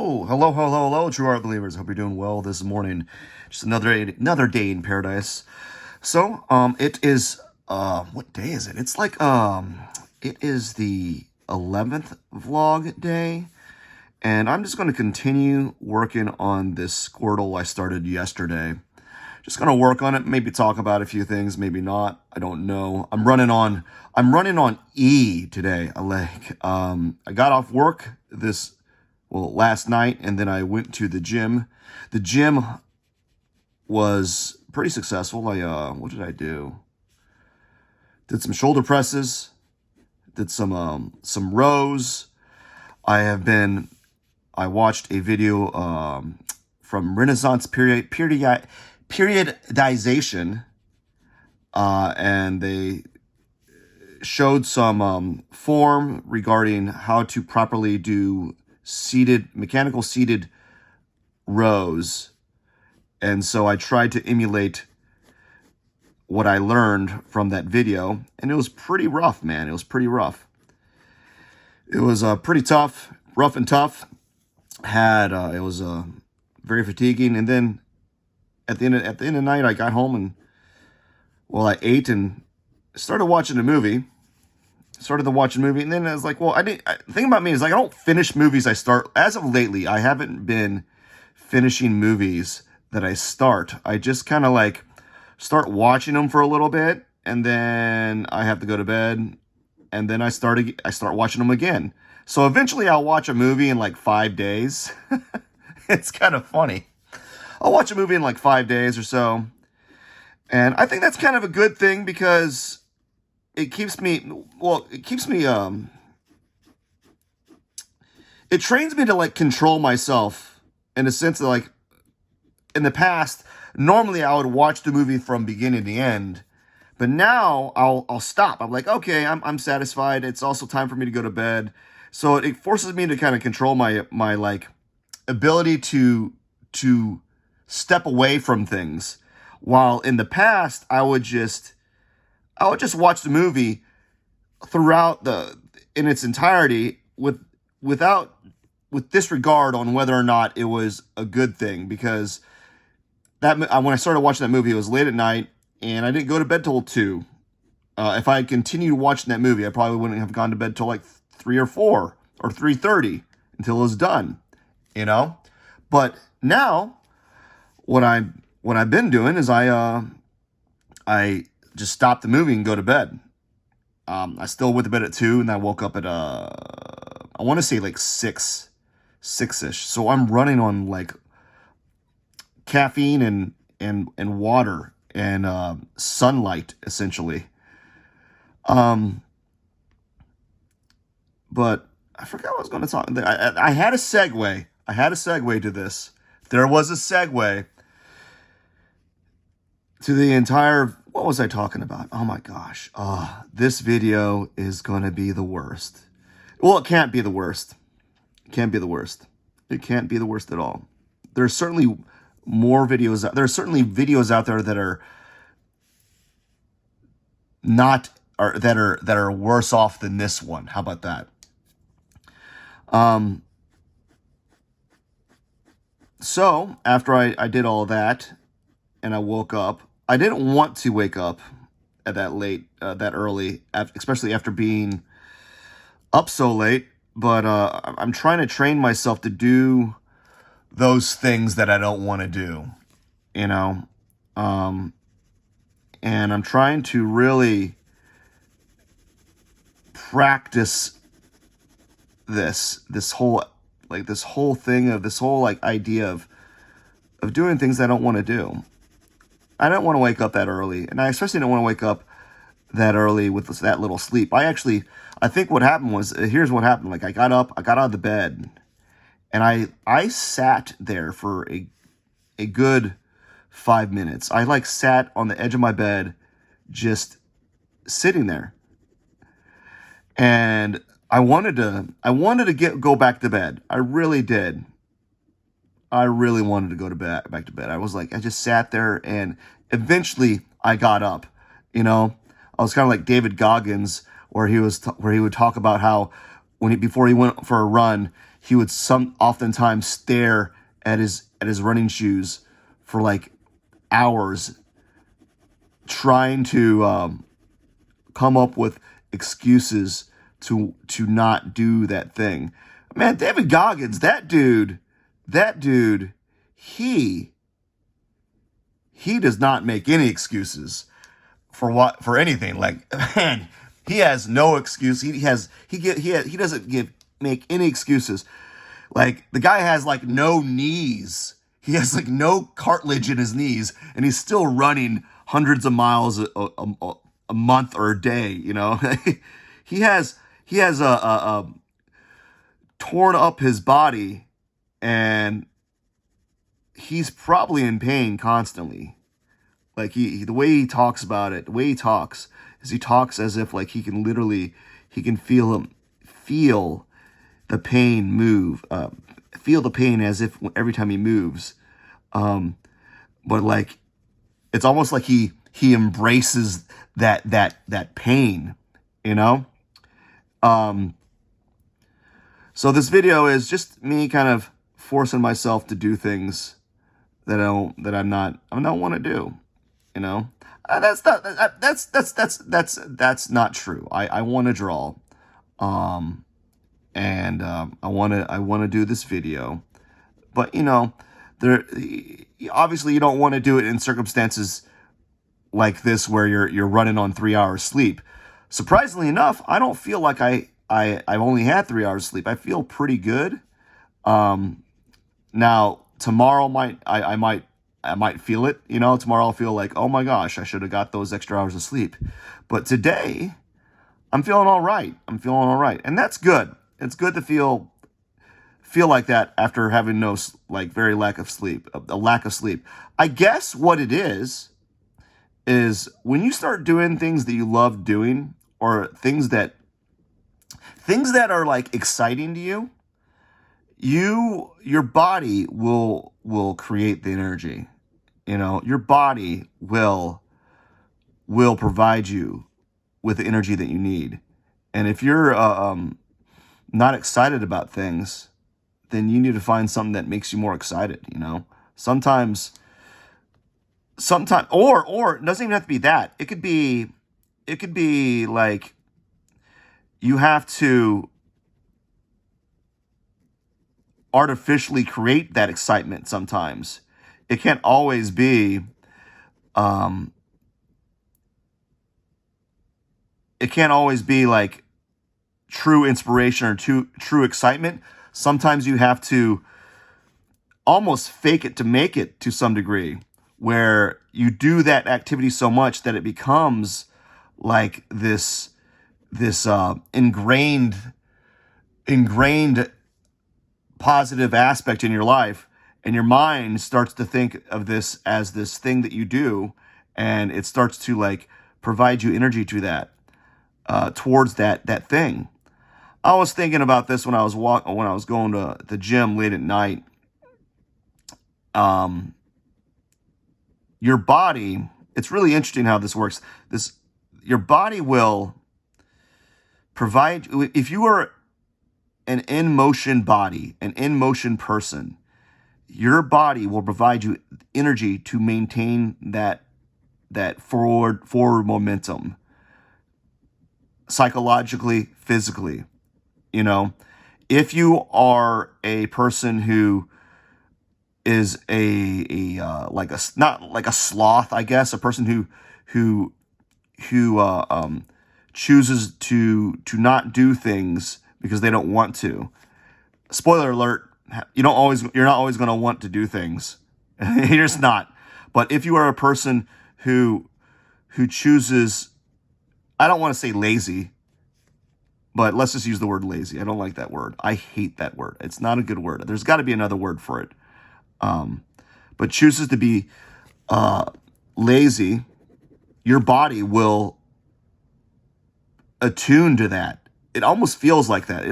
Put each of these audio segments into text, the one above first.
Hello, true art believers. Hope you're doing well this morning. Just another day in paradise. So, it is what day is it? It's like it is the 11th vlog day, and I'm just going to continue working on this Squirtle I started yesterday. Just gonna work on it, maybe talk about a few things, maybe not. I don't know. I'm running on E today. I got off work last night, and then I went to the gym. The gym was pretty successful. What did I do? Did some shoulder presses, did some rows. I watched a video from Renaissance periodization, and they showed some form regarding how to properly do mechanical seated rows. And so I tried to emulate what I learned from that video, and it was pretty rough, man. It was pretty rough. It was pretty tough, rough and tough. It was very fatiguing, and then at the end of the night, I got home and I ate and started watching a movie. And then I was like, the thing about me is, like, I don't finish movies I start. As of lately, I haven't been finishing movies that I start. I just kind of like start watching them for a little bit, and then I have to go to bed, and then I start watching them again. So eventually I'll watch a movie in like 5 days. It's kind of funny. I'll watch a movie in like 5 days or so. And I think that's kind of a good thing, because it trains me to like control myself, in a sense that, like, in the past, normally I would watch the movie from beginning to end, but now I'll stop. I'm like, okay, I'm satisfied. It's also time for me to go to bed. So it forces me to kind of control my like ability to step away from things. While in the past, I would just watch the movie in its entirety with disregard on whether or not it was a good thing, because when I started watching that movie, it was late at night, and I didn't go to bed till 2. If I had continued watching that movie, I probably wouldn't have gone to bed till like 3 or 4 or 3:30 until it was done, But now, what I've been doing is I just stop the movie and go to bed. I still went to bed at 2, and I woke up at I want to say like 6-ish. So I'm running on like caffeine and water and sunlight, essentially. But I forgot what I was going to talk. I had a segue. I had a segue to this. There was a segue to the entire. What was I talking about? Oh my gosh. This video is going to be the worst. Well, it can't be the worst. It can't be the worst. It can't be the worst at all. There's certainly more videos. There are certainly videos out there that are that are worse off than this one. How about that? So after I did all that, and I woke up, I didn't want to wake up at that early, especially after being up so late. But I'm trying to train myself to do those things that I don't want to do, and I'm trying to really practice this whole thing of this whole like idea of doing things I don't want to do. I don't want to wake up that early, and I especially don't want to wake up that early with that little sleep. I think what happened was, here's what happened. Like, I got out of the bed, and I sat there for a good 5 minutes. I like sat on the edge of my bed, just sitting there. And I wanted to go back to bed. I really did. I really wanted to go back to bed. I was like, I just sat there, and eventually I got up. I was kind of like David Goggins, where he would talk about how before he went for a run, he would oftentimes stare at his running shoes for like hours, trying to come up with excuses to not do that thing. Man, David Goggins, that dude, he does not make any excuses for anything. Like, man, he has no excuse. He doesn't make any excuses. Like, the guy has like no knees. He has like no cartilage in his knees, and he's still running hundreds of miles a month or a day. You know, he has a torn up his body, and he's probably in pain constantly. Like, the way he talks about it, the way he talks is he talks as if like he can feel the pain move, feel the pain as if every time he moves. But like, it's almost like he embraces that pain, you know? So this video is just me kind of forcing myself to do things that I don't want to do, you know? That's not true. I want to draw. And I want to do this video, but you know, obviously you don't want to do it in circumstances like this where you're running on 3 hours sleep. Surprisingly enough, I don't feel like I've only had 3 hours sleep. I feel pretty good. Now tomorrow I might feel it. You know, tomorrow I'll feel like, oh my gosh, I should have got those extra hours of sleep. But today, I'm feeling all right. And that's good. It's good to feel like that after having a lack of sleep. I guess what it is when you start doing things that you love doing, or things that are like exciting to you, your body will create the energy. You know, your body will provide you with the energy that you need. And if you're not excited about things, then you need to find something that makes you more excited, you know? Sometimes, or it doesn't even have to be that. It could be like you have to artificially create that excitement sometimes. It can't always be, like true inspiration or true excitement. Sometimes you have to almost fake it to make it, to some degree, where you do that activity so much that it becomes like this ingrained positive aspect in your life, and your mind starts to think of this as this thing that you do, and it starts to like provide you energy to that, towards that thing. I was thinking about this when I was going to the gym late at night. Your body, it's really interesting how this works. Your body will provide, if you are an in-motion body, an in-motion person, your body will provide you energy to maintain that forward momentum, psychologically, physically. You know, if you are a person who is not like a sloth, I guess, a person who chooses to not do things because they don't want to. Spoiler alert, you're not always going to want to do things. You're just not. But if you are a person who chooses, I don't want to say lazy, but let's just use the word lazy. I don't like that word. I hate that word. It's not a good word. There's got to be another word for it. But chooses to be lazy, your body will attune to that. It almost feels like that.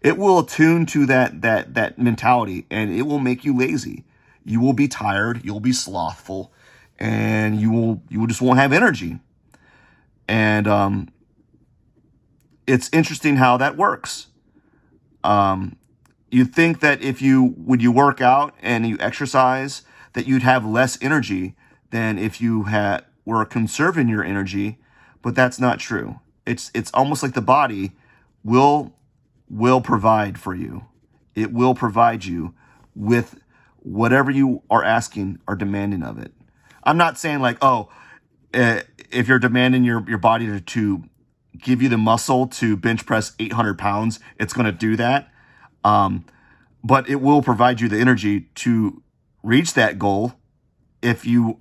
It will attune to that mentality, and it will make you lazy. You will be tired. You'll be slothful, and you just won't have energy. And it's interesting how that works. You'd think that when you work out and you exercise, that you'd have less energy than if you were conserving your energy, but that's not true. It's almost like the body will provide for you. It will provide you with whatever you are asking or demanding of it. I'm not saying like, oh, if you're demanding your body to give you the muscle to bench press 800 pounds, it's going to do that. But it will provide you the energy to reach that goal if you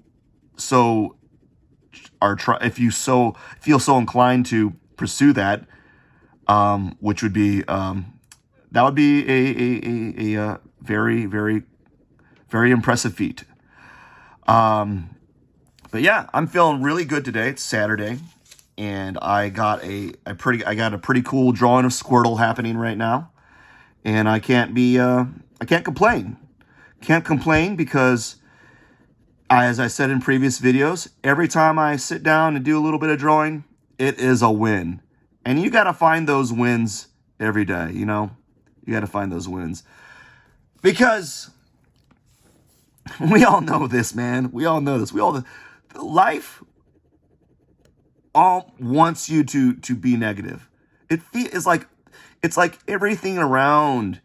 feel so inclined to pursue that, which would be that would be a very, very, very impressive feat. But yeah, I'm feeling really good today. It's Saturday, and I got a pretty cool drawing of Squirtle happening right now, and I can't complain. Can't complain because, as I said in previous videos, every time I sit down and do a little bit of drawing, it is a win. And you got to find those wins every day, you know? You got to find those wins. Because we all know this, man. We all know this. Life all wants you to be negative. It's like everything around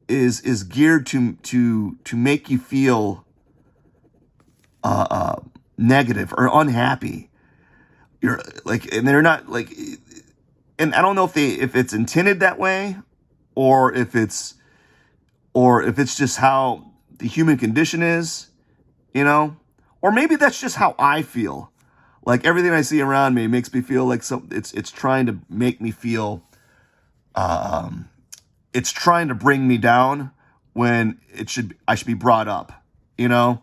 is geared to make you feel negative or unhappy. You're like, and they're not like, and I don't know if it's intended that way, or if it's just how the human condition is, you know, or maybe that's just how I feel. Like everything I see around me makes me feel like it's trying to make me feel, it's trying to bring me down when I should be brought up, you know.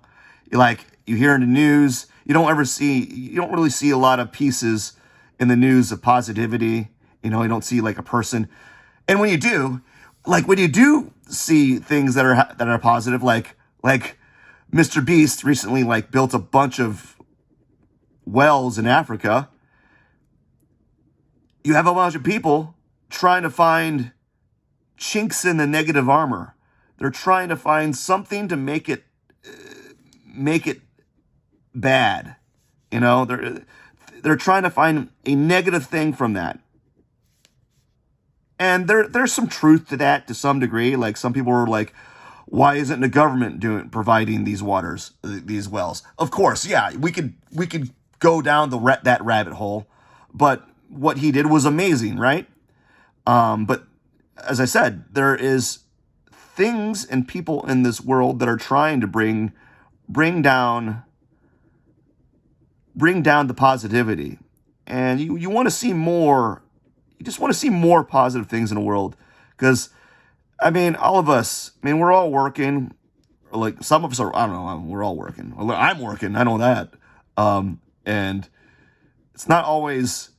Like you hear in the news, you don't really see a lot of pieces in the news of positivity. You know, you don't see like a person, and when you do see things that are positive, like Mr. Beast recently like built a bunch of wells in Africa. You have a bunch of people trying to find chinks in the negative armor. They're trying to find something to make it bad. You know, they're trying to find a negative thing from that. And there's some truth to that to some degree. Like some people were like, why isn't the government providing these wells? Of course, yeah, we could go down that rabbit hole, but what he did was amazing, right? But as I said, there is things and people in this world that are trying to bring down the positivity, and you want to see more. You just want to see more positive things in the world, because I mean, all of us. I mean, we're all working. Or like some of us are. I don't know. We're all working. I'm working. I know that. And it's not always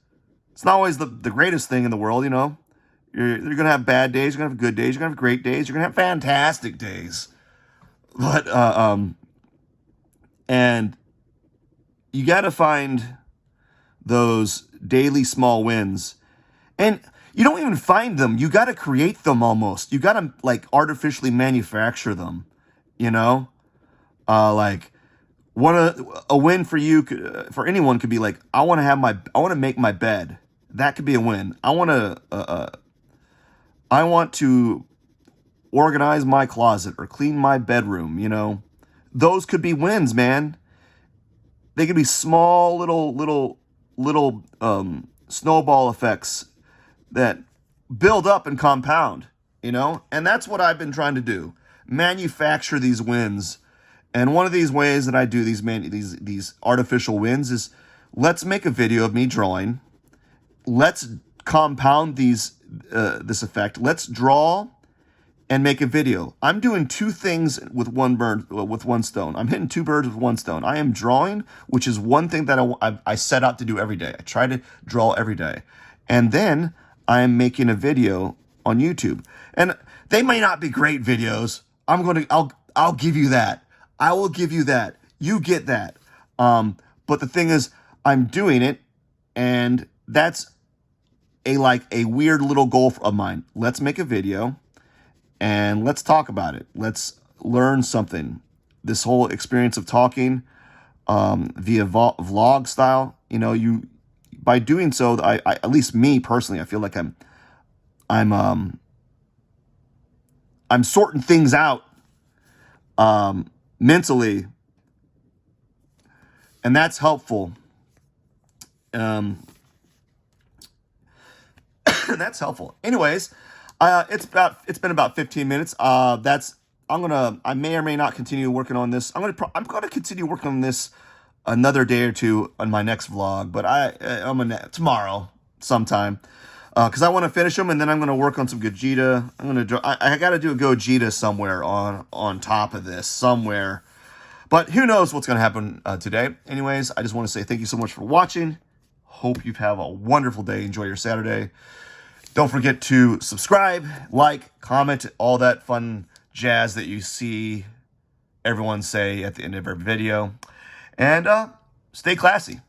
the greatest thing in the world. You know, you're gonna have bad days. You're gonna have good days. You're gonna have great days. You're gonna have fantastic days. But and you got to find those daily small wins. And you don't even find them. You got to create them almost. You got to like artificially manufacture them, you know? Like a win for you, for anyone could be like, I want to make my bed. That could be a win. I want to organize my closet or clean my bedroom, you know? Those could be wins, man. They could be small little snowball effects that build up and compound, you know? And that's what I've been trying to do. Manufacture these wins. And one of these ways that I do these artificial wins is, let's make a video of me drawing. Let's compound this effect. Let's draw and make a video. I'm doing two things with one stone. I'm hitting two birds with one stone. I am drawing, which is one thing that I set out to do every day. I try to draw every day. And then I am making a video on YouTube. And they may not be great videos. I'll give you that. I will give you that. You get that. But the thing is, I'm doing it, and that's a weird little goal of mine. Let's make a video, and let's talk about it. Let's learn something. This whole experience of talking via vlog style, by doing so, I at least me personally, I feel like I'm sorting things out mentally, and that's helpful. That's helpful. Anyways, it's been about 15 minutes. I may or may not continue working on this. I'm gonna continue working on this another day or two on my next vlog, but tomorrow sometime. Because I want to finish them, and then I'm going to work on some Gogeta. I got to do a Gogeta somewhere on top of this somewhere, but who knows what's going to happen today. Anyways, I just want to say thank you so much for watching. Hope you have a wonderful day. Enjoy your Saturday. Don't forget to subscribe, like, comment, all that fun jazz that you see everyone say at the end of every video, and stay classy.